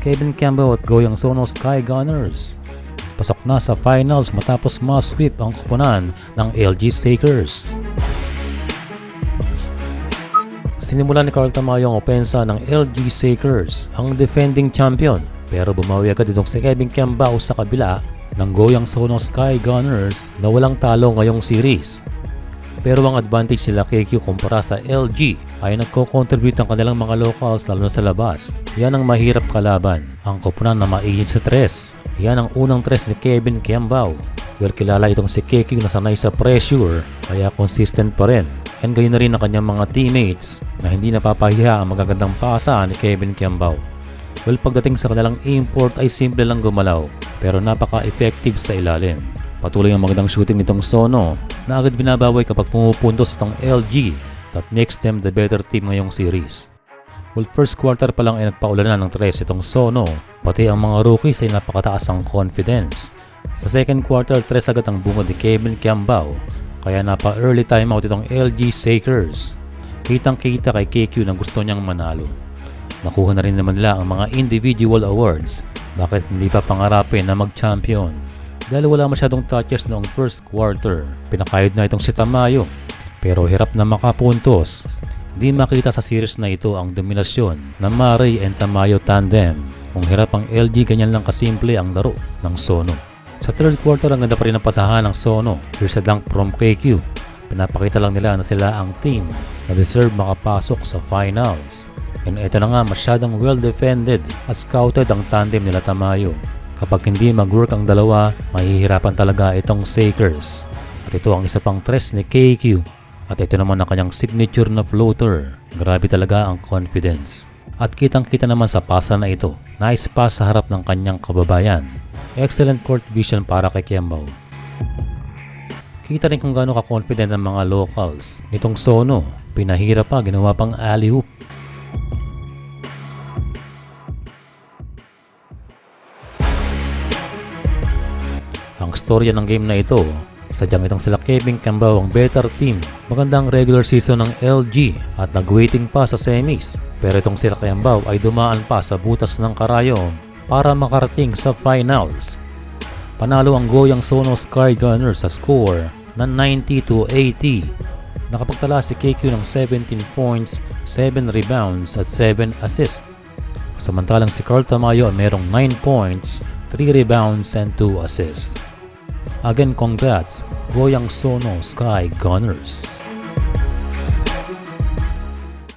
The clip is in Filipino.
Kevin Campbell at Goyang Sono Sky Gunners. Pasok na sa finals matapos ma-sweep ang koponan ng LG Shakers. Sinimulan ni Carl Tamayo ang opensa ng LG Shakers, ang defending champion, pero bumawi agad itong si Kevin Campbell sa kabila ng Goyang Sono Sky Gunners na walang talo ngayong series. Pero ang advantage nila KQ kumpara sa LG ay nagko-contribute ang kanilang mga locals lalo na sa labas. Yan ang mahirap kalaban, ang koponan na mainit sa tres. Yan ang unang tres ni Kevin Campbell. Well, kilala itong si KQ na sanay sa pressure kaya consistent pa rin. And gayon na rin ang kanyang mga teammates na hindi napapahiya ang magagandang pasa ni Kevin Campbell. Well, pagdating sa kanilang import ay simple lang gumalaw pero napaka-effective sa ilalim. Patuloy ang magandang shooting nitong Sono na agad binabawi kapag pumupuntos itong LG that makes them the better team ngayong series. Well, first quarter pa lang ay nagpaulanan ng tres itong Sono, pati ang mga rookies ay napakataas ang confidence. Sa second quarter, tres agad ang bungad ni Kevin Campbell, kaya napa-early timeout itong LG Shakers. Kitang-kita kay KQ na gusto niyang manalo. Nakuha na rin naman nila ang mga individual awards, bakit hindi pa pangarapin na mag-champion? Dahil wala masyadong touches noong first quarter, pinakayod na itong si Tamayo. Pero hirap na makapuntos. Di makita sa series na ito ang dominasyon ng Murray and Tamayo tandem. Kung hirap ang LG, ganyan lang kasimple ang laro ng Sono. Sa third quarter, ang ganda pa rin ang pasahan ng Sono. Here's a dunk from KQ. Pinapakita lang nila na sila ang team na deserve makapasok sa finals. And ito na nga, masyadong well-defended at scouted ang tandem nila Tamayo. Kapag hindi mag-work ang dalawa, mahihirapan talaga itong Shakers. At ito ang isa pang tres ni KQ. At ito naman ang kanyang signature na floater. Grabe talaga ang confidence. At kitang-kita naman sa pasa na ito. Nice pass sa harap ng kanyang kababayan. Excellent court vision para kay Campbell. Kita rin kung gaano ka-confident ang mga locals. Nitong Sono, pinahirap pa, ginawa pang alley-oop. Ang storya ng game na ito, sadyang itong sila Kevin Campbell ang better team. Magandang regular season ng LG at nag-waiting pa sa semis. Pero itong sila Campbell ay dumaan pa sa butas ng karayom para makarating sa finals. Panalo ang Goyang Sono Sky Gunners sa score na 90-80. Nakapagtala si KQ ng 17 points, 7 rebounds at 7 assists. Samantalang si Carl Tamayo ay merong 9 points, 3 rebounds and 2 assists. Again, congrats, Goyang Sono Sky Gunners.